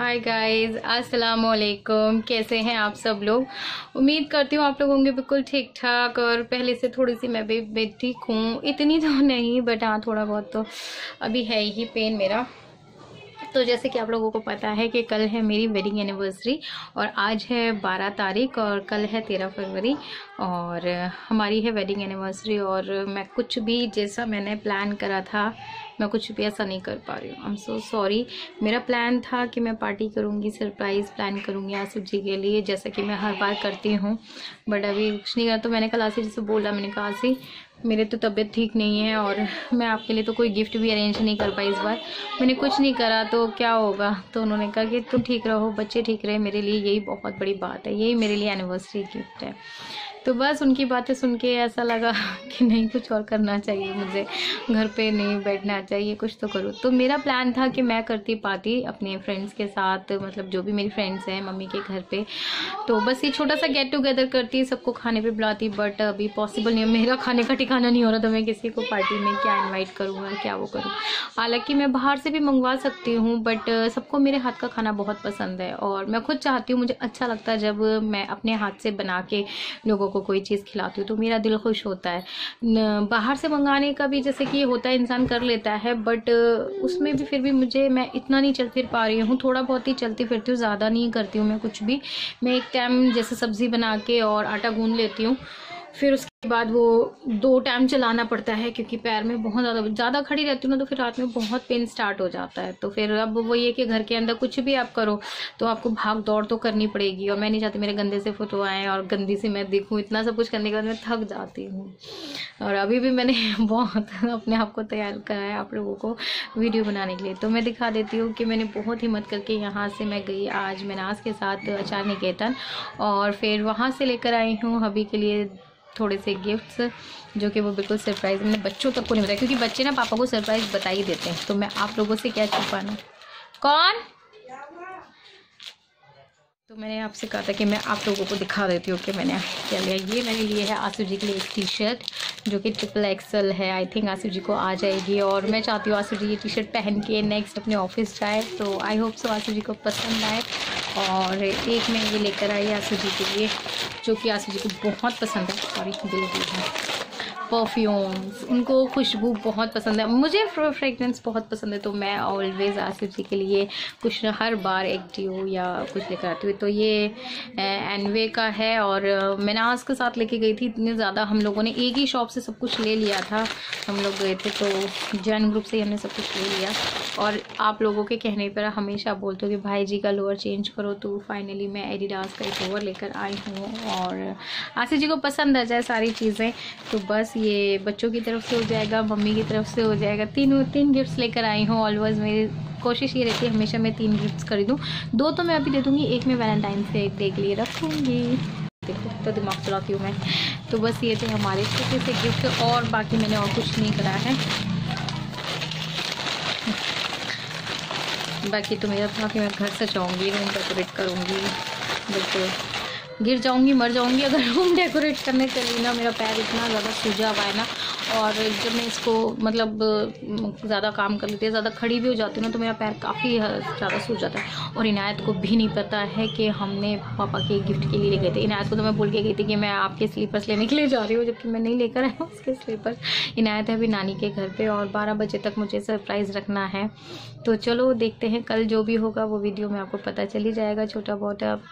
Hi guys, अस्सलाम वालेकुम। कैसे हैं आप सब लोग? उम्मीद करती हूँ आप लोग होंगे बिल्कुल ठीक ठाक। और पहले से थोड़ी सी मैं भी ठीक हूँ, इतनी तो नहीं बट हाँ थोड़ा बहुत तो अभी है ही पेन मेरा। तो जैसे कि आप लोगों को पता है कि कल है मेरी वेडिंग एनिवर्सरी और आज है 12 तारीख और कल है 13 फरवरी और हमारी है वेडिंग एनिवर्सरी। और मैं कुछ भी जैसा मैंने प्लान करा था मैं कुछ भी ऐसा नहीं कर पा रही हूँ। I am so sorry. मेरा प्लान था कि मैं पार्टी करूँगी, सरप्राइज़ प्लान करूँगी आसिफ जी के लिए जैसा कि मैं हर बार करती हूँ, बट अभी कुछ नहीं करा। तो मैंने कल आसिफ जी से बोला, मैंने कहा आसिफ मेरे तो तबीयत ठीक नहीं है और मैं आपके लिए तो कोई गिफ्ट भी अरेंज नहीं कर पाई इस बार। मैंने कुछ नहीं करा तो क्या होगा। तो उन्होंने कहा कि तुम ठीक रहो, बच्चे ठीक रहे, मेरे लिए यही बहुत बड़ी बात है, यही मेरे लिए एनिवर्सरी गिफ्ट है। तो बस उनकी बातें सुन के ऐसा लगा कि नहीं कुछ और करना चाहिए, मुझे घर पे नहीं बैठना चाहिए, कुछ तो करूँ। तो मेरा प्लान था कि मैं करती पार्टी अपने फ्रेंड्स के साथ, मतलब जो भी मेरी फ्रेंड्स हैं मम्मी के घर पे। तो बस ये छोटा सा गेट टुगेदर करती, सबको खाने पे बुलाती, बट अभी पॉसिबल नहीं है, मेरा खाने का ठिकाना नहीं हो रहा। तो मैं किसी को पार्टी में क्या इन्वाइट करूँगा, क्या वो करूँ। हालाँकि मैं बाहर से भी मंगवा सकती हूँ बट सबको मेरे हाथ का खाना बहुत पसंद है और मैं खुद चाहती हूँ, मुझे अच्छा लगता है जब मैं अपने हाथ से बना के लोगों को कोई चीज़ खिलाती हूँ तो मेरा दिल खुश होता है। बाहर से मंगाने का भी जैसे कि होता है, इंसान कर लेता है बट उसमें भी फिर भी मैं इतना नहीं चल फिर पा रही हूँ। थोड़ा बहुत ही चलती फिरती हूँ, ज़्यादा नहीं करती हूँ मैं कुछ भी। मैं एक टाइम जैसे सब्ज़ी बना के और आटा गूंद लेती हूँ, फिर उसके बाद वो 2 टाइम चलाना पड़ता है क्योंकि पैर में बहुत ज़्यादा खड़ी रहती हूँ ना, तो फिर रात में बहुत पेन स्टार्ट हो जाता है। तो फिर अब वो ये कि घर के अंदर कुछ भी आप करो तो आपको भाग दौड़ तो करनी पड़ेगी और मैं नहीं चाहती मेरे गंदे से फोटो आएँ और गंदी सी मैं दिखूँ। इतना सब कुछ करने के बाद मैं थक जाती हूँ और अभी भी मैंने बहुत अपने आप को तैयार करा है आप लोगों को वीडियो बनाने के लिए। तो मैं दिखा देती हूँ कि मैंने बहुत हिम्मत करके यहाँ से मैं गई आज मनास के साथ आचार निकेतन और फिर वहाँ से लेकर आई हूँ हबी के लिए थोड़े से गिफ्ट्स जो कि वो बिल्कुल सरप्राइज़ मैंने बच्चों तक को नहीं बताया क्योंकि बच्चे ना पापा को सरप्राइज़ बता ही देते हैं। तो मैं आप लोगों से क्या छुपाना। कौन? तो मैंने आपसे कहा था कि मैं आप लोगों को दिखा देती हूँ कि मैंने क्या लिया। ये मैंने लिए है आसिफ जी के लिए एक टी शर्ट जो कि XXL है। आई थिंक आसिफ जी को आ जाएगी और मैं चाहती हूँ आसिफ जी ये टी शर्ट पहन के नेक्स्ट अपने ऑफिस जाए। तो आई होप सो आसिफ जी को पसंद आए। और एक मैं ये लेकर आई आसिफ जी के लिए जो कि आसिफ जी को बहुत पसंद है। सॉरी दिल है। परफ्यूम्स, उनको खुशबू बहुत पसंद है, मुझे फ्रेगरेंस बहुत पसंद है। तो मैं ऑलवेज़ आसिफ जी के लिए कुछ हर बार एक डियो या कुछ लेकर आती हूँ। तो ये एनवे का है और मनास के साथ लेके गई थी। इतने ज़्यादा हम लोगों ने एक ही शॉप से सब कुछ ले लिया था, हम लोग गए थे तो जैन ग्रुप से ही हमने सब कुछ ले लिया। और आप लोगों के कहने पर हमेशा बोलते हो कि भाई जी का लोअर चेंज करो, तो फाइनली मैं एडिडास का एक लोअर लेकर आई हूँ और आसिफ जी को पसंद आ जाए सारी चीज़ें। तो बस ये बच्चों की तरफ से हो जाएगा, मम्मी की तरफ से हो जाएगा। तीन गिफ्ट्स लेकर आई हूँ। ऑलवेज मेरी कोशिश ये रहती है हमेशा मैं 3 गिफ्ट्स खरीदूँ। 2 तो मैं अभी दे दूँगी, एक मैं वैलेंटाइंस डे के लिए रखूँगी। देखो तो दिमाग चलाती हूँ मैं। तो बस ये थे हमारे छोटे से गिफ्ट और बाकी मैंने और कुछ नहीं करा है। बाकी तो मेरा था कि मैं घर सजाऊँगी, रूम डेकोरेट करूँगी। बिल्कुल गिर जाऊंगी, मर जाऊंगी अगर रूम डेकोरेट करने चली ना। मेरा पैर इतना ज़्यादा सूजा हुआ है ना, और जब मैं इसको मतलब ज़्यादा काम कर लेती है, ज़्यादा खड़ी भी हो जाती हूँ ना, तो मेरा पैर काफ़ी ज़्यादा सूज जाता है। और इनायत को भी नहीं पता है कि हमने पापा के गिफ्ट के लिए ले गए थे। इनायत को तो मैं बोल के गई थी कि मैं आपके स्लीपर्स लेने के लिए जा रही हूँ, जबकि मैं नहीं लेकर आई हूँ उसके स्लीपर्स। इनायत है अभी नानी के घर पर और 12 बजे तक मुझे सरप्राइज़ रखना है। तो चलो देखते हैं, कल जो भी होगा वो वीडियो में आपको पता चल ही जाएगा। छोटा बहुत अब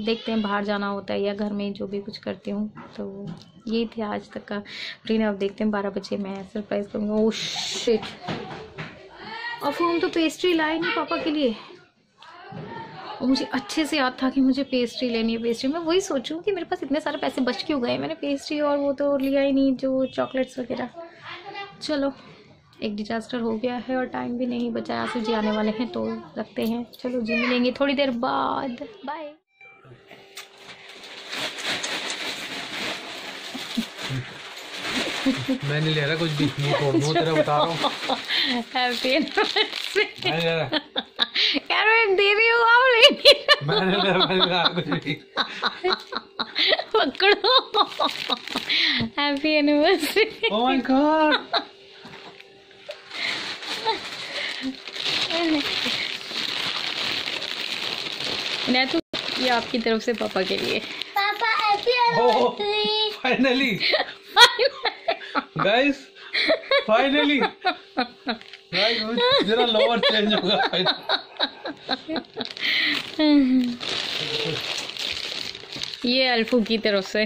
देखते हैं, बाहर जाना होता है या घर में जो भी कुछ करती हूँ। तो ये थे आज तक का रूटीन। अब देखते हैं 12 बजे मैं सरप्राइज़ करूँगी। ओह शिट, अब हम तो पेस्ट्री लाए नहीं पापा के लिए और मुझे अच्छे से याद था कि मुझे पेस्ट्री लेनी है। पेस्ट्री मैं वही सोचूं कि मेरे पास इतने सारे पैसे बच क्यों गए, मैंने पेस्ट्री और वो तो लिया ही नहीं, जो चॉकलेट्स वगैरह। चलो एक डिजास्टर हो गया है और टाइम भी नहीं बचा है। आसिफ जी आने वाले हैं तो रखते हैं। चलो जी मिलेंगे थोड़ी देर बाद, बाय। मैं नहीं ले रहा कुछ भी, मुंह तोड़ दूं, तेरा बता रहा हूँ। हैप्पी एनिवर्सरी यार मैं दे रही हूँ, आप ले नहीं। मैं नहीं ले रहा कुछ भी। पकड़ो, happy anniversary. Oh my God, आपकी तरफ से पापा के लिए। पापा happy anniversary. Finally guys, finally guys, जरा लोअर चेंज होगा। ये अल्फू की तरफ से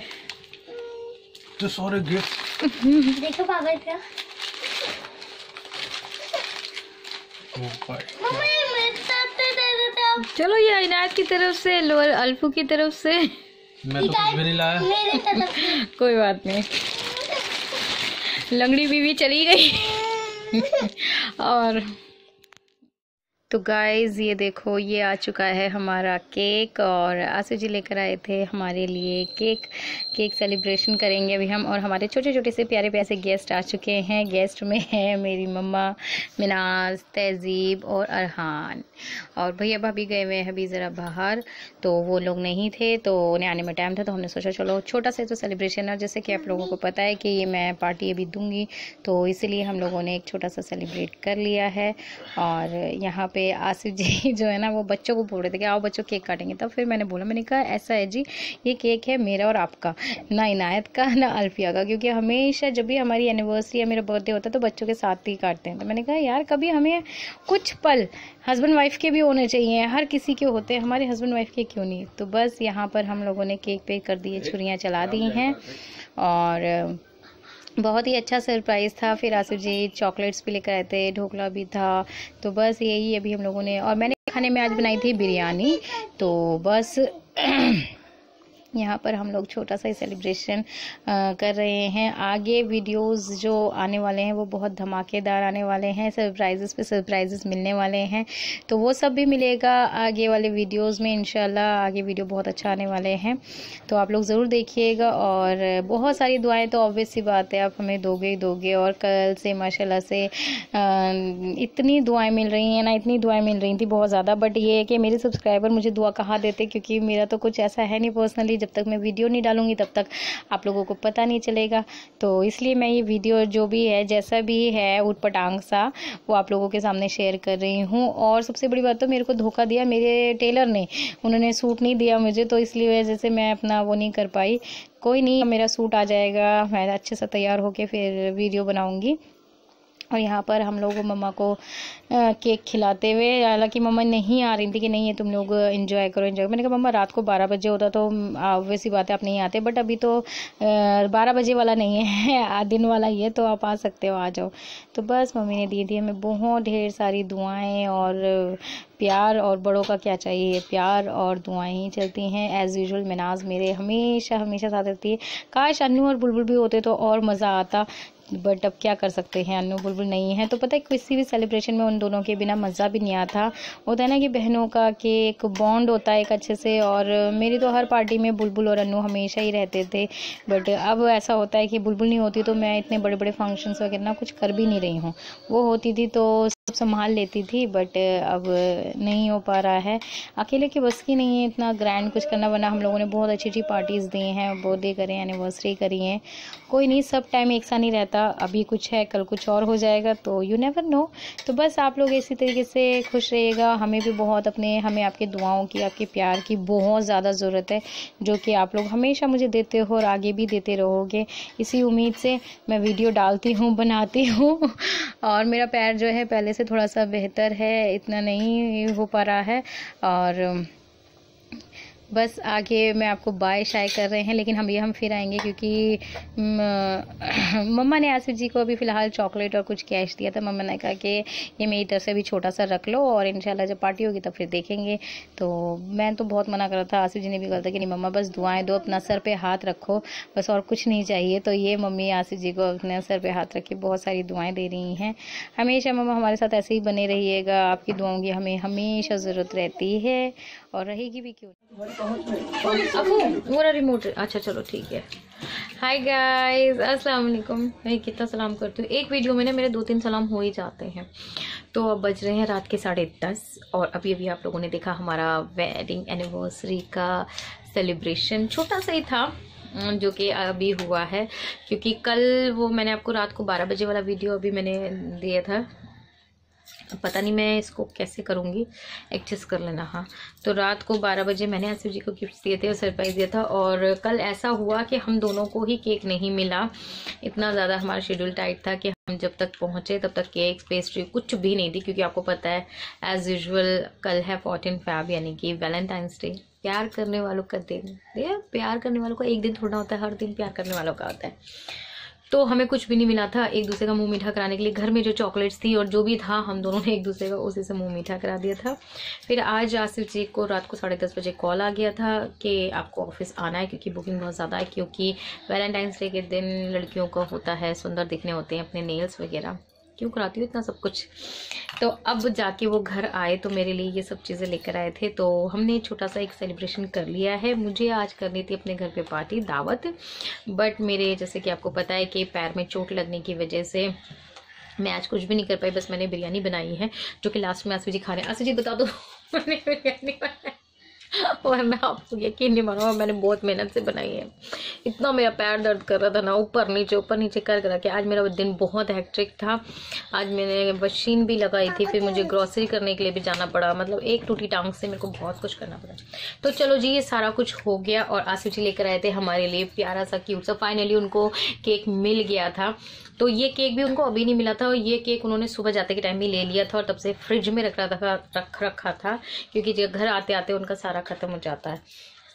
तो सारे गिफ्ट देखो पापा का। मम्मा ये मेरे साथ दे देते आप। चलो ये इनायत की तरफ से, लोअर अल्फू की तरफ से। मैं तो कुछ भी नहीं लाया। मेरे तरफ से। कोई बात नहीं, लंगड़ी बीवी चली गई। और तो गाइज ये देखो, ये आ चुका है हमारा केक, और आसू जी लेकर आए थे हमारे लिए केक सेलिब्रेशन करेंगे अभी हम। और हमारे छोटे छोटे से प्यारे प्यारे से गेस्ट आ चुके हैं। गेस्ट में है मेरी मम्मा, मिनाज, तहजीब और अरहान। और भैया भाभी गए हुए हैं अभी ज़रा बाहर, तो वो लोग नहीं थे, तो उन्हें आने में टाइम था, तो हमने सोचा चलो छोटा सा तो सेलिब्रेशन है। जैसे कि आप लोगों को पता है कि ये मैं पार्टी अभी दूंगी, तो इसलिए हम लोगों ने एक छोटा सा सेलिब्रेट कर लिया है। और यहाँ पे आसिफ जी जो है ना, वो बच्चों को बोल रहे थे कि आओ बच्चों केक काटेंगे। तब फिर मैंने बोला, मैंने कहा ऐसा है जी, ये केक है मेरा और आपका, ना इनायत का ना अल्फिया का, क्योंकि हमेशा जब भी हमारी एनिवर्सरी या मेरा बर्थडे होता है तो बच्चों के साथ ही काटते हैं। तो मैंने कहा यार, कभी हमें कुछ पल हस्बैंड वाइफ के भी होने चाहिए, हर किसी के होते हैं, हमारे हस्बैंड वाइफ के क्यों नहीं। तो बस यहाँ पर हम लोगों ने केक पे कर दिए, छुरियाँ चला दी हैं, और बहुत ही अच्छा सरप्राइज़ था। फिर आसिफ जी चॉकलेट्स भी लेकर आए थे, ढोकला भी था। तो बस यही अभी हम लोगों ने, और मैंने खाने में आज बनाई थी बिरयानी। तो बस यहाँ पर हम लोग छोटा सा ही सेलिब्रेशन कर रहे हैं। आगे वीडियोस जो आने वाले हैं वो बहुत धमाकेदार आने वाले हैं, सरप्राइजेस पे सरप्राइजेस मिलने वाले हैं, तो वो सब भी मिलेगा आगे वाले वीडियोस में इंशाल्लाह। आगे वीडियो बहुत अच्छा आने वाले हैं, तो आप लोग ज़रूर देखिएगा। और बहुत सारी दुआएं तो ऑब्वियस सी बात है, आप हमें दोगे ही दोगे। और कल से माशाल्लाह से इतनी दुआएँ मिल रही हैं ना, इतनी दुआएँ मिल रही थी बहुत ज़्यादा। बट ये है कि मेरे सब्सक्राइबर मुझे दुआ कहाँ देते, क्योंकि मेरा तो कुछ ऐसा है नहीं पर्सनली, जब तक मैं वीडियो नहीं डालूंगी तब तक आप लोगों को पता नहीं चलेगा। तो इसलिए मैं ये वीडियो जो भी है, जैसा भी है उटपटांग सा, वो आप लोगों के सामने शेयर कर रही हूँ। और सबसे बड़ी बात तो मेरे को धोखा दिया मेरे टेलर ने, उन्होंने सूट नहीं दिया मुझे, तो इसलिए वजह से मैं अपना वो नहीं कर पाई। कोई नहीं, मेरा सूट आ जाएगा, मैं अच्छे से तैयार होके फिर वीडियो बनाऊँगी। और यहाँ पर हम लोग मम्मा को केक खिलाते हुए, हालांकि मम्मा नहीं आ रही थी कि नहीं ये तुम लोग एंजॉय करो एंजॉय। मैंने कहा मम्मा रात को 12 बजे होता तो वैसी बात है, आप नहीं आते, बट अभी तो 12 बजे वाला नहीं है, दिन वाला ही है, तो आप आ सकते हो, आ जाओ। तो बस मम्मी ने दी थी हमें बहुत ढेर सारी दुआएं और प्यार, और बड़ों का क्या चाहिए, प्यार और दुआएं ही चलती हैं एज़ यूजुअल। मिनाज मेरे हमेशा हमेशा साथ रहती है। काश अन्नू और बुलबुल भी होते तो और मज़ा आता, बट अब क्या कर सकते हैं, अन्नू बुलबुल नहीं है। तो पता है किसी भी सेलिब्रेशन में उन दोनों के बिना मज़ा भी नहीं आता। होता है ना कि बहनों का कि एक बॉन्ड होता है एक अच्छे से। और मेरी तो हर पार्टी में बुलबुल और अन्नू हमेशा ही रहते थे, बट अब ऐसा होता है कि बुलबुल नहीं होती तो मैं इतने बड़े बड़े फंक्शंस वगैरह ना कुछ कर भी नहीं रही हूँ। वो होती थी तो सब संभाल लेती थी, बट अब नहीं हो पा रहा है, अकेले की बस की नहीं है इतना ग्रैंड कुछ करना। वरना हम लोगों ने बहुत अच्छी अच्छी पार्टीज़ दी हैं, बर्थडे करें, एनिवर्सरी करी हैं। कोई नहीं, सब टाइम एक सा नहीं रहता, अभी कुछ है कल कुछ और हो जाएगा, तो यू नेवर नो। तो बस आप लोग इसी तरीके से खुश रहिएगा। हमें भी बहुत हमें आपकी दुआओं की, आपके प्यार की बहुत ज़्यादा ज़रूरत है, जो कि आप लोग हमेशा मुझे देते हो और आगे भी देते रहोगे। इसी उम्मीद से मैं वीडियो डालती हूँ, बनाती हूँ। और मेरा पैर जो है पहले से थोड़ा सा बेहतर है, इतना नहीं हो पा रहा है। और बस आगे मैं आपको बाय शाय कर रहे हैं, लेकिन हम फिर आएंगे, क्योंकि मम्मा ने आसिफ जी को अभी फ़िलहाल चॉकलेट और कुछ कैश दिया था। मम्मा ने कहा कि ये मेरी तरफ से भी छोटा सा रख लो, और इंशाल्लाह जब पार्टी होगी तब फिर देखेंगे। तो मैं तो बहुत मना कर रहा था, आसिफ जी ने भी कहा था कि नहीं मम्मा बस दुआएं दो, अपना सर पे हाथ रखो, बस और कुछ नहीं चाहिए। तो ये मम्मी आसिफ जी को अपने सर पे हाथ रख के बहुत सारी दुआएँ दे रही हैं। हमेशा मम्मा हमारे साथ ऐसे ही बने रहिएगा, आपकी दुआओं की हमें हमेशा ज़रूरत रहती है और रहेगी भी। क्यों मेरा रिमोट, अच्छा चलो ठीक है। हाय गाइस, अस्सलाम वालेकुम। मैं कितना सलाम करती हूँ, एक वीडियो में ना मेरे 2-3 सलाम हो ही जाते हैं। तो अब बज रहे हैं रात के 10:30, और अभी अभी आप लोगों ने देखा हमारा वेडिंग एनिवर्सरी का सेलिब्रेशन छोटा सा ही था, जो कि अभी हुआ है। क्योंकि कल वो मैंने आपको रात को 12 बजे वाला वीडियो अभी मैंने दिया था, पता नहीं मैं इसको कैसे करूँगी, एडजस्ट कर लेना। हाँ, तो रात को 12 बजे मैंने आसिफ जी को गिफ्ट दिए थे और सरप्राइज़ दिया था। और कल ऐसा हुआ कि हम दोनों को ही केक नहीं मिला, इतना ज़्यादा हमारा शेड्यूल टाइट था कि हम जब तक पहुँचे तब तक केक पेस्ट्री कुछ भी नहीं थी, क्योंकि आपको पता है एज़ यूजुअल कल है 14 फ़रवरी यानी कि वैलेंटाइंस डे, प्यार करने वालों का दिन। ये प्यार करने वालों का एक दिन थोड़ा होता है, हर दिन प्यार करने वालों का होता है। तो हमें कुछ भी नहीं मिला था एक दूसरे का मुंह मीठा कराने के लिए। घर में जो चॉकलेट्स थी और जो भी था हम दोनों ने एक दूसरे का उसी से मुंह मीठा करा दिया था। फिर आज आसिफ जी को रात को 10:30 बजे कॉल आ गया था कि आपको ऑफिस आना है, क्योंकि बुकिंग बहुत ज़्यादा है, क्योंकि वैलेंटाइंस डे के दिन लड़कियों को होता है सुंदर दिखने होते हैं, अपने नेल्स वगैरह। क्यों कराती हूँ इतना सब कुछ। तो अब जाके वो घर आए तो मेरे लिए ये सब चीज़ें लेकर आए थे, तो हमने छोटा सा एक सेलिब्रेशन कर लिया है। मुझे आज करनी थी अपने घर पे पार्टी, दावत, बट मेरे जैसे कि आपको पता है कि पैर में चोट लगने की वजह से मैं आज कुछ भी नहीं कर पाई। बस मैंने बिरयानी बनाई है, जो कि लास्ट में आसिफ जी खा रहे हैं। आसिफ जी बता दो मैंने बिरयानी बनाई, वरना आपको यकीन नहीं मानो मैंने बहुत मेहनत से बनाई है। इतना मेरा पैर दर्द कर रहा था ना, ऊपर नीचे कर के। आज मेरा दिन बहुत हेक्टिक था। आज मैंने मशीन भी लगाई थी, फिर मुझे ग्रॉसरी करने के लिए भी जाना पड़ा, मतलब एक टूटी टांग से मेरे को बहुत कुछ करना पड़ा। तो चलो जी, ये सारा कुछ हो गया और आसिफ जी लेकर आए थे हमारे लिए प्यारा सा क्यूट सा, फाइनली उनको केक मिल गया था। तो ये केक भी उनको अभी नहीं मिला था, और ये केक उन्होंने सुबह जाते के टाइम भी ले लिया था और तब से फ्रिज में रखा था, क्योंकि जब घर आते आते उनका सारा ख़त्म हो जाता है।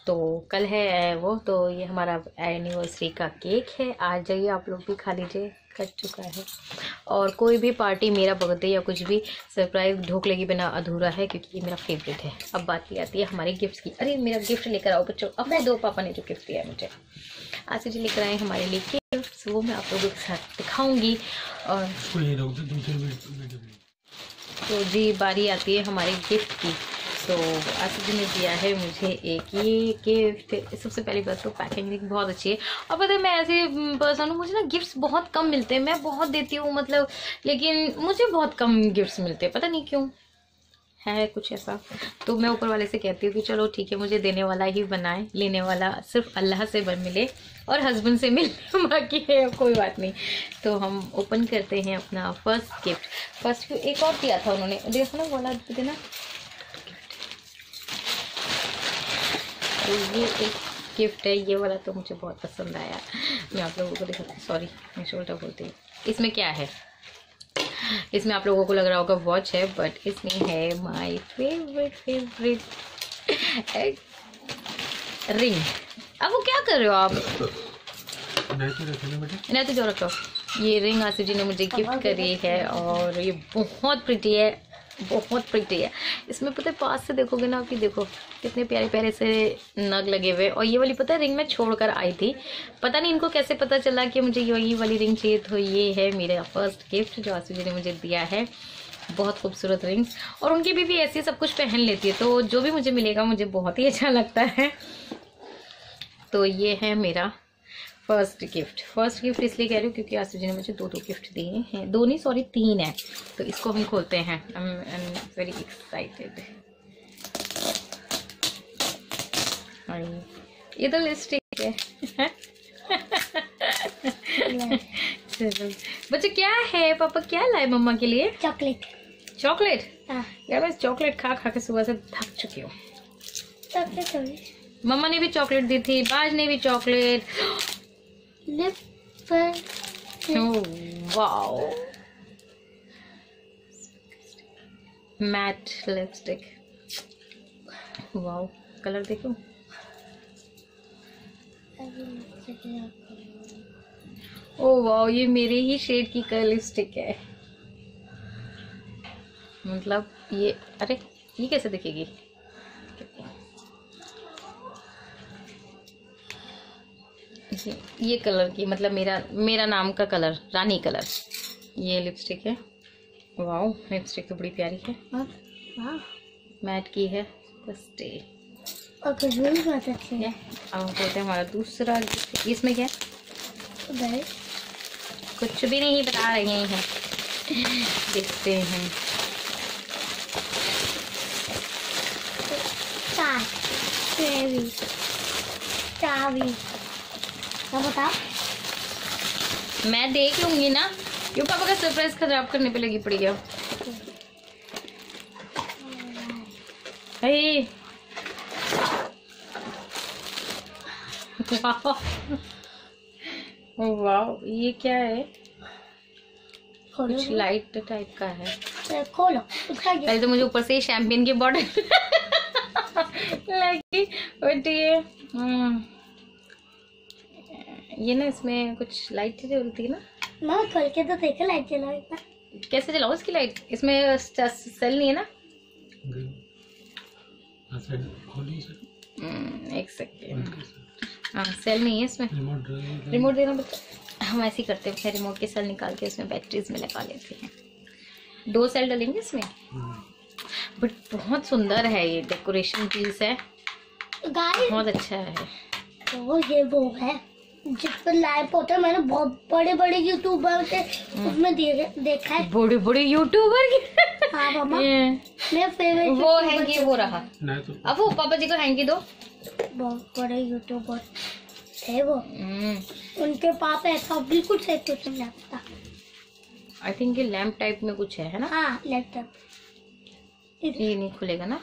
तो कल है वो, तो ये हमारा एनिवर्सरी का केक है। आ जाइए आप लोग भी खा लीजिए, कट चुका है। और कोई भी पार्टी, मेरा बर्थडे या कुछ भी सरप्राइज ढोकले के बिना अधूरा है, क्योंकि ये मेरा फेवरेट है। अब बात आती है हमारे गिफ्ट की। अरे मेरा गिफ्ट लेकर आओ बच्चों, अपने दो पापा ने जो गिफ्ट दिया है मुझे, आसिफ जी लेकर आए हमारे लिए गिफ्ट, वो मैं आप लोगों के साथ दिखाऊंगी। और तो जी बारी आती है हमारे गिफ्ट की। तो आसिफ जी ने दिया है मुझे एक ये गिफ्ट। सबसे पहली बात तो पैकिंग बहुत अच्छी है। और पता है मैं ऐसे पर्सन हूँ, मुझे ना गिफ्ट्स बहुत कम मिलते हैं। मैं बहुत देती हूँ मतलब, लेकिन मुझे बहुत कम गिफ्ट्स मिलते हैं, पता नहीं क्यों है कुछ ऐसा। तो मैं ऊपर वाले से कहती हूँ कि चलो ठीक है, मुझे देने वाला ही बनाए, लेने वाला सिर्फ अल्लाह से मिले और हस्बैंड से मिले, बाकी है कोई बात नहीं। तो हम ओपन करते हैं अपना फर्स्ट गिफ्ट। फर्स्ट एक और दिया था उन्होंने, देखो ना वाला देना। तो ये एक गिफ्ट है, ये वाला तो मुझे बहुत पसंद आया। मैं आप लोगों को दिखाती हूँ, सॉरी मैं शोल्डर बोलती हूँ। इसमें क्या है, इसमें आप लोगों को लग रहा होगा वॉच है, बट इसमें है माय फेवरेट रिंग। अब वो क्या कर रहे हो आप? नहीं तो जो रखो, ये रिंग आसिफ जी ने मुझे गिफ्ट करी है और ये बहुत प्रिटी है, बहुत प्रिटी है। इसमें पता है पास से देखोगे ना आप, देखो कितने प्यारे प्यारे से नग लगे हुए। और ये वाली पता है रिंग मैं छोड़ कर आई थी, पता नहीं इनको कैसे पता चला कि मुझे यही वाली रिंग चाहिए। तो ये है मेरा फर्स्ट गिफ्ट जो आसिफ जी ने मुझे दिया है, बहुत खूबसूरत रिंग। और उनकी बीवी ऐसे सब कुछ पहन लेती है, तो जो भी मुझे मिलेगा मुझे बहुत ही अच्छा लगता है। तो ये है मेरा फर्स्ट गिफ्ट इसलिए कह रही हूँ क्योंकि आसिफ जी ने मुझे दो गिफ्ट दिए हैं, दो नहीं सॉरी 3 है। तो इसको हम खोलते हैं, आई एम वेरी एक्साइटेड। ये तो लिपस्टिक है। चलो बच्चे, क्या है पापा, क्या लाए मम्मा के लिए? चॉकलेट। यार मैं चॉकलेट खा के सुबह से थक चुकी हूँ। मम्मा ने भी चॉकलेट दी थी, बाज ने भी chocolate. Wow, matte lipstick, wow colour देखो। ओ वाओ, ये मेरे ही शेड की कलर लिपस्टिक है। मतलब ये, अरे ये कैसे दिखेगी? ये कलर की, मतलब मेरा नाम का कलर, रानी कलर, ये लिपस्टिक है। वाओ, लिपस्टिक तो बड़ी प्यारी है, मैट की है। बस और खुशबू भी बहुत अच्छी है। अब बोलते हैं हमारा दूसरा गिफ्ट। इसमें क्या है? कुछ भी नहीं बता रहे हैं, देखते हैं। चाबी बताओ, मैं देख लूंगी ना, क्यों पापा का सरप्राइज खराब करने पे लगी पड़ी है। हे वाह, ये क्या है? कुछ लाइट टाइप का है। खोलो। पहले तो मुझे ऊपर से ही शैम्पेन की बॉटल लगी, बट ये ना इसमें कुछ लाइट जलती है ना। मैं खोल के तो देखा लाइट जला इतना। कैसे जलाओ इसकी लाइट? इसमें सेल नहीं है ना? एक सेकेंड। हाँ, सेल नहीं है इसमें। रिमोट देना बच्चा। हम ऐसे ही करते हैं, रिमोट के सेल निकाल के उसमें बैटरीज में लगा लेते हैं। 2 सेल डलेंगे इसमें। बट बहुत सुंदर है ये, डेकोरेशन पीस है, बहुत अच्छा है। तो ये वो है जिस पर लाइव होता है। मैंने बहुत बड़े बड़े यूट्यूबर के उसमें देखा है। बड़े बड़े यूट्यूबर के। हाँ मामा, मेरा फेवरेट वो हैंगी, वो रहा। तो अब वो पापा जी को हैंगी दो। बहुत बड़े यूट्यूबर थे वो। उनके पास ऐसा बिल्कुल सेट कुछ नहीं लगता। आई थिंक ये लैंप टाइप में कुछ है ना? हाँ, लैपटॉप। ये नहीं खुलेगा ना?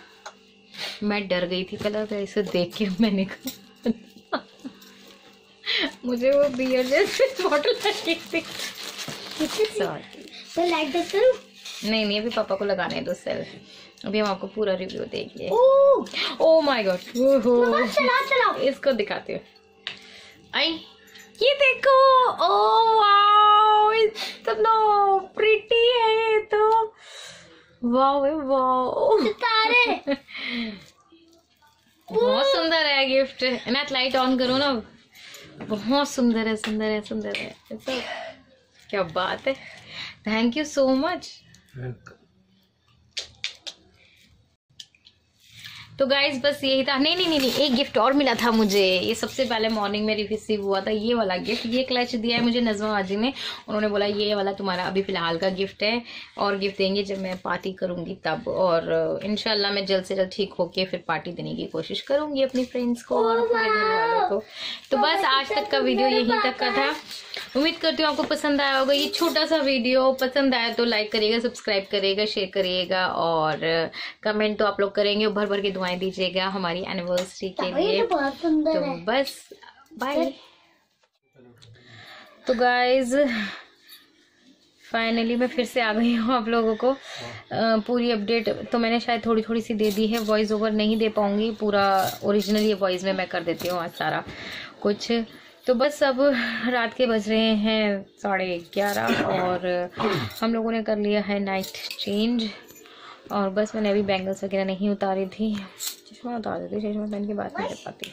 मैं डर गई थी कलर का, इसे देख के मैंने कहा मुझे वो बियर जैसे बॉटल लगी थी। सॉरी, तो लाइट देख करूं? नहीं, अभी पापा को लगाने दो सेल। अभी हम आपको पूरा रिव्यू देंगे। ओह माय गॉड, चलाओ। इसको दिखाते हो। आई, ये देखो। ओह वाओ, इतना प्रिटी है ये तो। वाओ सितारे। बहुत सुंदर है गिफ्ट। इनात लाइट ऑन करो ना। बहुत सुंदर है। तो क्या बात है, थैंक यू सो मच। तो गाइज बस यही था। नहीं, एक गिफ्ट और मिला था मुझे। ये सबसे पहले मॉर्निंग में रिसीव हुआ था, ये वाला गिफ्ट। ये क्लच दिया है मुझे नज़मा बाजी ने। उन्होंने बोला ये वाला तुम्हारा अभी फ़िलहाल का गिफ्ट है, और गिफ्ट देंगे जब मैं पार्टी करूँगी तब। और इंशाल्लाह मैं जल्द से जल्द ठीक होके फिर पार्टी देने की कोशिश करूँगी अपनी फ्रेंड्स को और अपने घर वालों को। तो बस आज तक का वीडियो यहीं तक का था। उम्मीद करती हूँ आपको पसंद आया होगा ये छोटा सा वीडियो। पसंद आया तो लाइक करिएगा, सब्सक्राइब करिएगा, शेयर करिएगा, और कमेंट तो आप लोग करेंगे। भर भर के दुआएं दीजिएगा हमारी एनिवर्सरी के लिए। तो बस बाय। तो गाइज फाइनली मैं फिर से आ गई हूँ आप लोगों को। पूरी अपडेट तो मैंने शायद थोड़ी सी दे दी है, वॉइस ओवर नहीं दे पाऊँगी पूरा। ओरिजिनली वॉइस में मैं कर देती हूँ आज सारा कुछ। तो बस अब रात के बज रहे हैं 11:30, और हम लोगों ने कर लिया है नाइट चेंज। और बस मैंने अभी बैंगल्स वगैरह नहीं उतारी थी, चश्मा उतार देती, चश्मा पहन के बात नहीं कर पाती।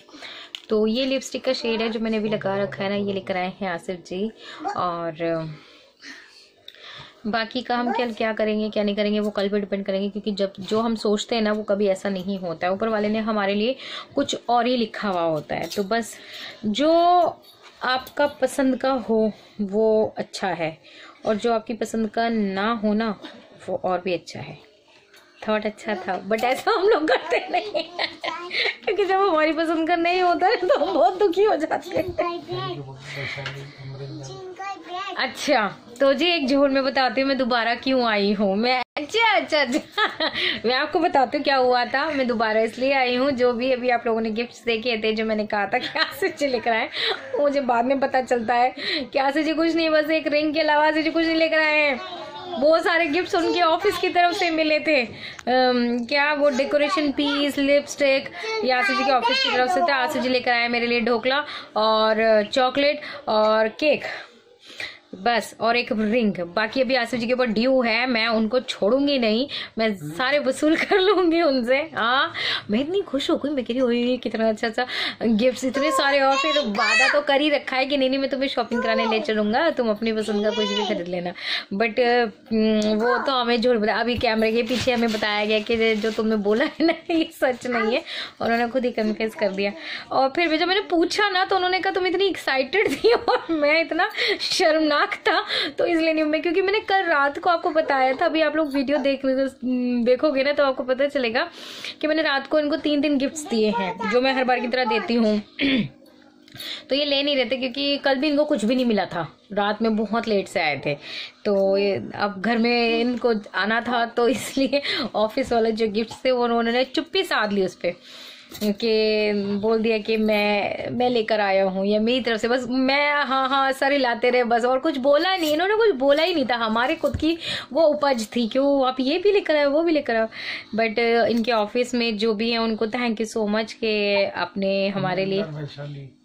तो ये लिपस्टिक का शेड है जो मैंने अभी लगा रखा है ना, ये लेकर आए हैं आसिफ जी। और बाकी का हम क्या करेंगे क्या नहीं करेंगे वो कल पे डिपेंड करेंगे, क्योंकि जब जो हम सोचते हैं ना वो कभी ऐसा नहीं होता है। ऊपर वाले ने हमारे लिए कुछ और ही लिखा हुआ होता है। तो बस जो आपका पसंद का हो वो अच्छा है, और जो आपकी पसंद का ना हो ना वो और भी अच्छा है। थॉट अच्छा था, बट ऐसा हम लोग करते नहीं क्योंकि जब हमारी पसंद का नहीं होता है तो हम बहुत दुखी हो जाते हैं। अच्छा तो जी एक झूठ मैं बताती हूँ मैं दोबारा क्यों आई हूँ। मैं अच्छा मैं आपको बताती हूँ क्या हुआ था। मैं दोबारा इसलिए आई हूँ, जो भी अभी आप लोगों ने गिफ्ट्स देखे थे जो मैंने कहा था कि आसिफ जी लेकर आए, मुझे बाद में पता चलता है कि आसिफ जी कुछ नहीं, बस एक रिंग के अलावा आसिफ जी कुछ नहीं लेकर आए हैं। बहुत सारे गिफ्ट्स उनके ऑफिस की तरफ से मिले थे। क्या वो डेकोरेशन पीस, लिपस्टिक, ये आसिफ जी के ऑफिस की तरफ से था। आसिफ जी लेकर आए मेरे लिए ढोकला और चॉकलेट और केक, बस, और एक रिंग। बाकी अभी आसिफ जी के ऊपर ड्यू है, मैं उनको छोड़ूंगी नहीं, मैं सारे वसूल कर लूंगी उनसे। हाँ मैं इतनी खुश हो गई, मैं कह रही हूँ कितना अच्छा गिफ्ट्स इतने सारे, और फिर वादा तो कर ही रखा है कि नहीं मैं तुम्हें शॉपिंग कराने ले चलूंगा, तुम अपनी पसंद का कुछ भी खरीद लेना। बट वो तो हमें झूठ बताया, अभी कैमरे के पीछे हमें बताया गया कि जो तुमने बोला है ना ये सच नहीं है, और उन्होंने खुद ही कन्फेस कर दिया। और फिर जब मैंने पूछा ना तो उन्होंने कहा तुम इतनी एक्साइटेड थी और मैं इतना शर्मनाक था, तो इसलिए नहीं मैं, क्योंकि मैंने कल रात को आपको बताया था। अभी आप लोग वीडियो देखोगे ना तो आपको पता चलेगा कि मैंने रात को इनको 3 गिफ्ट्स दिए हैं जो मैं हर बार की तरह देती हूँ। तो ये ले नहीं रहे थे क्योंकि कल भी इनको कुछ भी नहीं मिला था, रात में बहुत लेट से आए थे। तो ये अब घर में इनको आना था, तो इसलिए ऑफिस वाले जो गिफ्ट थे वो उन्होंने चुप्पी साध ली उस पर, कि बोल दिया कि मैं लेकर आया हूँ, या मेरी तरफ से बस मैं हाँ सर हिलाते रहे बस, और कुछ बोला नहीं, इन्होंने कुछ बोला ही नहीं था। हमारे खुद की वो उपज थी कि वो आप ये भी लेकर आए वो भी लेकर आओ। बट इनके ऑफिस में जो भी है उनको थैंक यू सो मच कि आपने हमारे लिए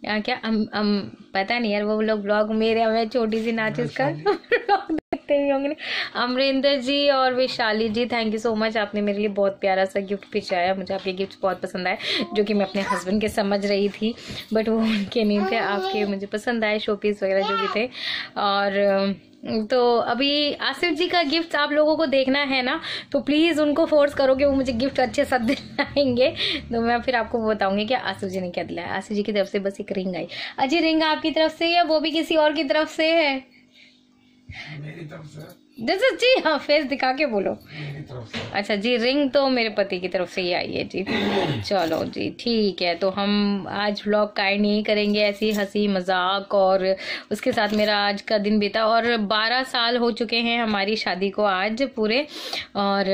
क्या पता नहीं यार, वो लोग ब्लॉग मेरे हमें छोटी सी नाचिस का ब्लॉग देखते ही होंगे। अमरिंदर जी और वैशाली जी, थैंक यू सो मच, आपने मेरे लिए बहुत प्यारा सा गिफ्ट भिजवाया। मुझे आपके गिफ्ट बहुत पसंद आए, जो कि मैं अपने हस्बैंड के समझ रही थी बट वो उनके नहीं थे, आपके मुझे पसंद आए, शो पीस वगैरह जो भी थे। और तो अभी आसिफ जी का गिफ्ट आप लोगों को देखना है ना, तो प्लीज़ उनको फोर्स करो कि वो मुझे गिफ्ट अच्छे साथ दिलाएंगे, तो मैं फिर आपको बताऊंगी कि आसिफ जी ने क्या दिलाया। आसिफ जी की तरफ से बस एक रिंग आई। अजय रिंग आपकी तरफ से या वो भी किसी और की तरफ से है? मेरी तरफ से। जैसे जी हाँ, फेस दिखा के बोलो। मेरी तरफ से। अच्छा जी, रिंग तो मेरे पति की तरफ से ही आई है जी। चलो जी ठीक है, तो हम आज व्लॉग का एंड नहीं करेंगे, ऐसी हंसी मजाक और उसके साथ मेरा आज का दिन बीता। और 12 साल हो चुके हैं हमारी शादी को आज पूरे, और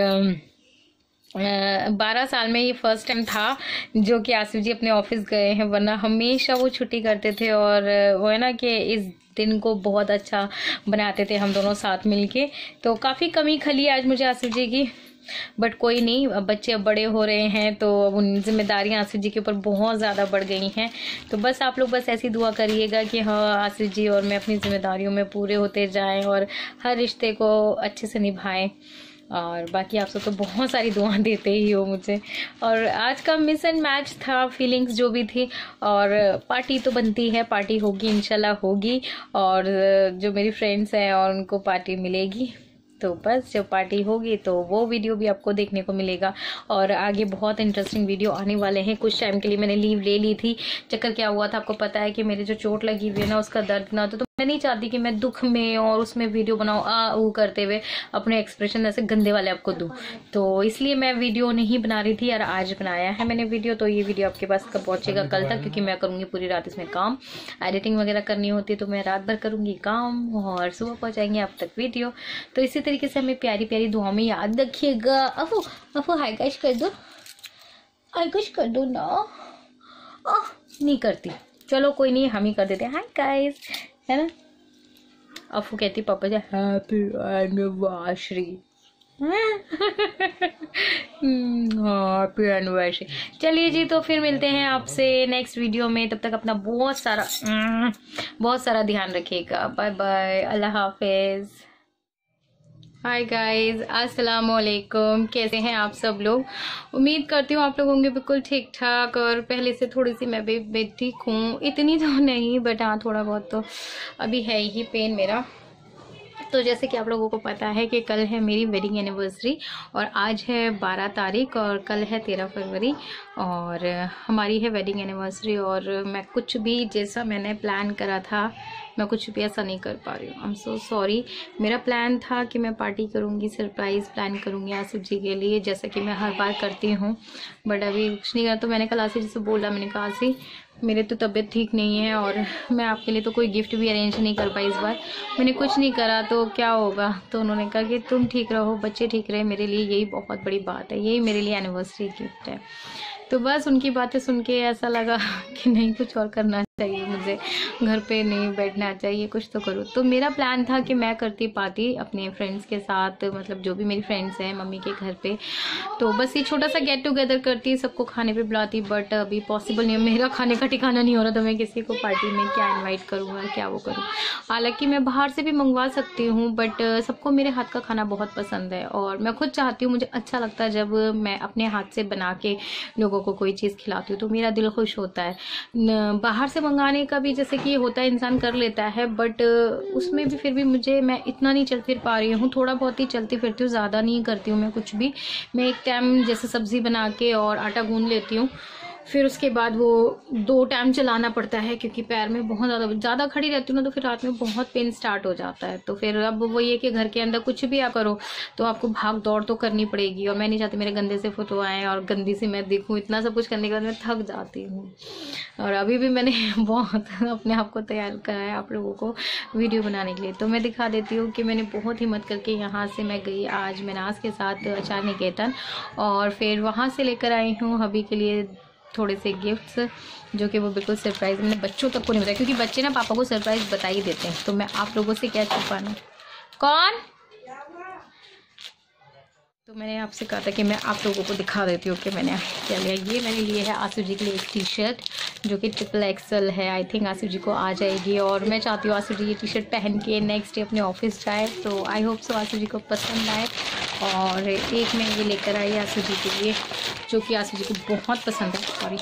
12 साल में ये फर्स्ट टाइम था जो कि आसिफ जी अपने ऑफिस गए हैं, वरना हमेशा वो छुट्टी करते थे। और वो है ना कि इस दिन को बहुत अच्छा बनाते थे हम दोनों साथ मिलके। तो काफ़ी कमी खली आज मुझे आसिफ जी की, बट कोई नहीं, अब बच्चे अब बड़े हो रहे हैं तो अब उन जिम्मेदारियां आसिफ जी के ऊपर बहुत ज़्यादा बढ़ गई हैं। तो बस आप लोग बस ऐसी दुआ करिएगा कि हाँ आसिफ जी और मैं अपनी जिम्मेदारियों में पूरे होते जाएं और हर रिश्ते को अच्छे से निभाएं। और बाकी आप सब तो बहुत सारी दुआएं देते ही हो मुझे। और आज का मिस एंड मैच था, फीलिंग्स जो भी थी, और पार्टी तो बनती है, पार्टी होगी इंशाल्लाह होगी, और जो मेरी फ्रेंड्स हैं और उनको पार्टी मिलेगी। तो बस जब पार्टी होगी तो वो वीडियो भी आपको देखने को मिलेगा। और आगे बहुत इंटरेस्टिंग वीडियो आने वाले हैं। कुछ टाइम के लिए मैंने लीव ले ली थी। चक्कर क्या हुआ था आपको पता है कि मेरे जो चोट लगी हुई है ना, उसका दर्द ना तो मैं नहीं चाहती कि मैं दुख में और उसमें वीडियो बनाऊँ आ ऊ करते हुए अपने एक्सप्रेशन ऐसे गंदे वाले आपको दूँ, तो इसलिए मैं वीडियो नहीं बना रही थी। और आज बनाया है मैंने वीडियो, तो ये वीडियो आपके पास कब पहुँचेगा? कल तक, क्योंकि मैं करूँगी पूरी रात इसमें काम, एडिटिंग वगैरह करनी होती है तो मैं रात भर करूँगी काम और सुबह पहुँचाएंगे आप तक वीडियो। तो इसी तरीके से हमें प्यारी प्यारी दुआ में याद रखिएगा। अफू हाय गाइस कर दो, हाय गाइस कर दो ना। नहीं करती, चलो कोई नहीं, हम ही कर देते हैं हाय गाइस, है ना। अफू कहती पापा जी हैप्पी एनिवर्सरी, हैप्पी एनिवर्सरी। चलिए जी, तो फिर मिलते हैं आपसे नेक्स्ट वीडियो में। तब तक अपना बहुत सारा ध्यान रखिएगा। बाय बाय, अल्लाह हाफिज। हाय गाइस, अस्सलाम वालेकुम, कैसे हैं आप सब लोग? उम्मीद करती हूँ आप लोग होंगे बिल्कुल ठीक ठाक। और पहले से थोड़ी सी मैं भी ठीक हूँ, इतनी तो नहीं बट हाँ थोड़ा बहुत तो अभी है ही पेन मेरा। तो जैसे कि आप लोगों को पता है कि कल है मेरी वेडिंग एनिवर्सरी, और आज है 12 तारीख और कल है 13 फरवरी, और हमारी है वेडिंग एनिवर्सरी। और मैं कुछ भी जैसा मैंने प्लान करा था मैं कुछ भी ऐसा नहीं कर पा रही हूँ। I am so sorry. मेरा प्लान था कि मैं पार्टी करूँगी, सरप्राइज़ प्लान करूँगी आसिफ जी के लिए, जैसा कि मैं हर बार करती हूँ, बट अभी कुछ नहीं करा। तो मैंने कल आसिफ जी से बोला, मैंने कहा आसिफ मेरे तो तबीयत ठीक नहीं है और मैं आपके लिए तो कोई गिफ्ट भी अरेंज नहीं कर पाई इस बार, मैंने कुछ नहीं करा तो क्या होगा। तो उन्होंने कहा कि तुम ठीक रहो, बच्चे ठीक रहे, मेरे लिए यही बहुत बड़ी बात है, यही मेरे लिए एनिवर्सरी गिफ्ट है। तो बस उनकी बातें सुन के ऐसा लगा कि नहीं कुछ और करना चाहिए, मुझे घर पे नहीं बैठना चाहिए, कुछ तो करूँ। तो मेरा प्लान था कि मैं करती पार्टी अपने फ्रेंड्स के साथ, मतलब जो भी मेरी फ्रेंड्स हैं मम्मी के घर पे, तो बस ये छोटा सा गेट टुगेदर करती, सबको खाने पे बुलाती। बट अभी पॉसिबल नहीं है, मेरा खाने का ठिकाना नहीं हो रहा, तो मैं किसी को पार्टी में क्या इन्वाइट करूँ और क्या वो करूँ। हालाँकि मैं बाहर से भी मंगवा सकती हूँ, बट सबको मेरे हाथ का खाना बहुत पसंद है और मैं खुद चाहती हूँ, मुझे अच्छा लगता है जब मैं अपने हाथ से बना के लोगों को कोई चीज़ खिलाती हूँ तो मेरा दिल खुश होता है। बाहर से मंगाने का भी जैसे कि होता है, इंसान कर लेता है, बट उसमें भी फिर भी मैं इतना नहीं चल फिर पा रही हूँ, थोड़ा बहुत ही चलती फिरती हूँ, ज़्यादा नहीं करती हूँ मैं कुछ भी। मैं एक टाइम जैसे सब्ज़ी बना के और आटा गूंद लेती हूँ फिर उसके बाद वो 2 टाइम चलाना पड़ता है क्योंकि पैर में बहुत ज़्यादा खड़ी रहती हूँ ना, तो फिर रात में बहुत पेन स्टार्ट हो जाता है। तो फिर अब वो ये कि घर के अंदर कुछ भी आ करो तो आपको भाग दौड़ तो करनी पड़ेगी, और मैं नहीं चाहती मेरे गंदे से फोटो आए और गंदी सी मैं दिखूँ। इतना सब कुछ करने के बाद मैं थक जाती हूँ। और अभी भी मैंने बहुत अपने आप को तैयार करा है आप लोगों को वीडियो बनाने के लिए। तो मैं दिखा देती हूँ कि मैंने बहुत हिम्मत करके यहाँ से मैं गई आज मनास के साथ आचार निकेतन, और फिर वहाँ से लेकर आई हूँ हबी के लिए थोड़े से गिफ्ट्स, जो कि वो बिल्कुल सरप्राइज़ मैंने बच्चों तक को नहीं बताया, क्योंकि बच्चे ना पापा को सरप्राइज़ बता ही देते हैं। तो मैं आप लोगों से क्या छुपाना। कौन? तो मैंने आपसे कहा था कि मैं आप लोगों को दिखा देती हूँ कि मैंने क्या लिया। ये मैंने लिए है आसू जी के लिए एक टी-शर्ट जो कि XXL है। आई थिंक आसू जी को आ जाएगी, और मैं चाहती हूँ आसू जी ये टी-शर्ट पहन के नेक्स्ट डे अपने ऑफिस जाए। तो आई होप सो आसू जी को पसंद आए। और एक मैं ये लेकर आई आसू जी के लिए, जो कि आसू जी को बहुत पसंद है। सॉरी,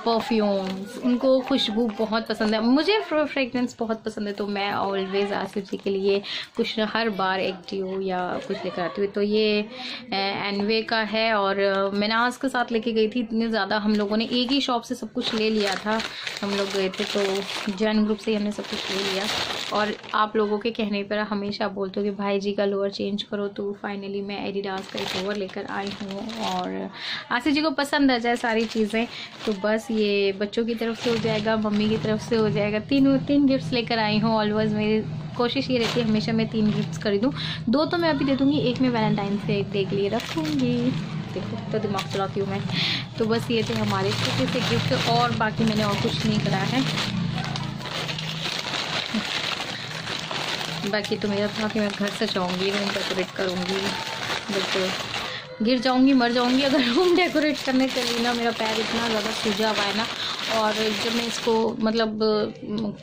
परफ्यूम्स, उनको खुशबू बहुत पसंद है, मुझे फ्रेगरेंस बहुत पसंद है। तो मैं ऑलवेज़ आसू जी के लिए कुछ हर बार एक ड्यू या कुछ लेकर आती हूँ। तो ये एनवे का है, और मनास के साथ लेके गई थी। इतने ज़्यादा हम लोगों ने एक ही शॉप से सब कुछ ले लिया था, हम लोग गए थे तो जैन ग्रुप से ही हमने सब कुछ ले लिया। और आप लोगों के कहने पर हमेशा बोलते हो कि भाई जी का लोअर चेंज करो, तो फाइनली मैं एडिडास का एक लोअर लेकर आई हूँ। और आसू जी को पसंद आ जाए सारी चीज़ें, तो बस ये बच्चों की तरफ से हो जाएगा, मम्मी की तरफ से हो जाएगा। तीन गिफ्ट्स लेकर आई हूँ। ऑलवेज मेरी कोशिश ये रहती है हमेशा मैं 3 गिफ्ट्स खरीदूँ। 2 तो मैं अभी दे दूँगी, एक मैं वैलेंटाइन डे के लिए रखूँगी। देखो तो दिमाग चलाती हूँ मैं। तो बस ये थे हमारे छोटे से गिफ्ट, और बाकी मैंने और कुछ नहीं करा है। बाकी तो मेरा था कि मैं घर सजाऊँगी, रूम डेकोरेट करूँगी, बट गिर जाऊंगी, मर जाऊंगी अगर रूम डेकोरेट करने चली ना। मेरा पैर इतना ज़्यादा सूजा हुआ है ना, और जब मैं इसको मतलब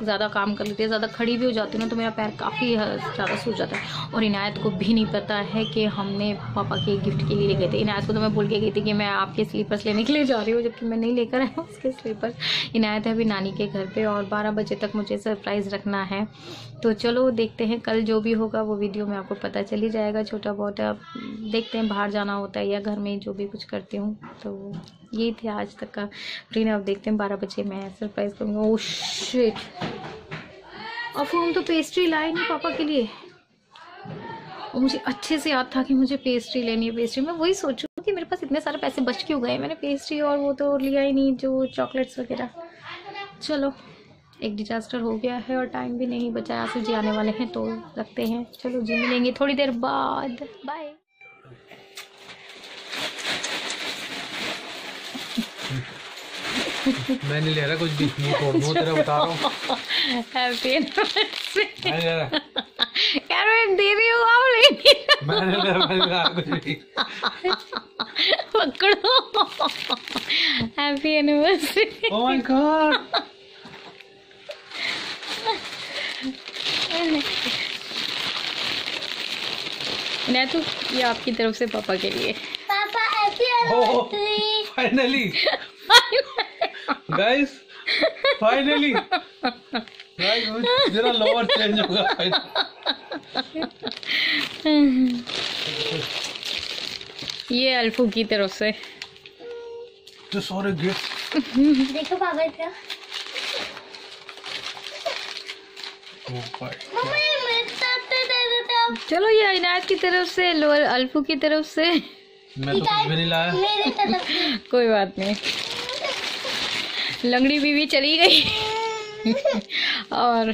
ज़्यादा काम कर लेती है, ज़्यादा खड़ी भी हो जाती हूँ ना, तो मेरा पैर काफ़ी ज़्यादा सूज जाता है। और इनायत को भी नहीं पता है कि हमने पापा के गिफ्ट के लिए ले गए थे। इनायत को तो मैं बोल के गई थी कि मैं आपके स्लीपर्स लेने के लिए जा रही हूँ, जबकि मैं नहीं लेकर आई हूँ उसके स्लीपर्स। इनायत है अभी नानी के घर पे, और 12 बजे तक मुझे सरप्राइज़ रखना है। तो चलो देखते हैं, कल जो भी होगा वो वीडियो में आपको पता चल ही जाएगा। छोटा बहुत अब देखते हैं, बाहर जाना होता है या घर में जो भी कुछ करती हूँ। तो ये थी आज तक का रूटीन। अब देखते हैं 12 बजे मैं सरप्राइज करूँगी। ओह शिट, अब हम तो पेस्ट्री लाए नहीं पापा के लिए, और मुझे अच्छे से याद था कि मुझे पेस्ट्री लेनी है। पेस्ट्री मैं वही सोचूँ कि मेरे पास इतने सारे पैसे बच क्यों गए, मैंने पेस्ट्री और वो तो लिया ही नहीं, जो चॉकलेट्स वगैरह। चलो, एक डिजास्टर हो गया है और टाइम भी नहीं बचा। आसू जी आने वाले हैं तो रखते हैं। चलो जी मिलेंगे थोड़ी देर बाद, बाय। मैं नहीं ले रहा कुछ भी, मुंह तोड़ दूँ तेरा, बता रहा हूँ। Happy anniversary. मैं ले रहा, यार मैं दे रही हूँ, आप ले मैं नहीं ले रहा, मैं नहीं ले रहा कुछ भी। पकड़ो, happy anniversary. Oh my God, नहीं तो ये आपकी तरफ से पापा के लिए। पापा happy anniversary. Finally guys, finally guys, जरा लोअर चेंज होगा। ये अल्फू की तरफ से तो सारे गिफ्ट देखो पापा क्या, मम्मी मेरे साथ दे देते आप। चलो ये इनायत की तरफ से, लोअर अल्फू की तरफ से। मैं तो कुछ भी नहीं लाया। मेरे तरफ से कोई बात नहीं, लंगड़ी बीवी चली गई। और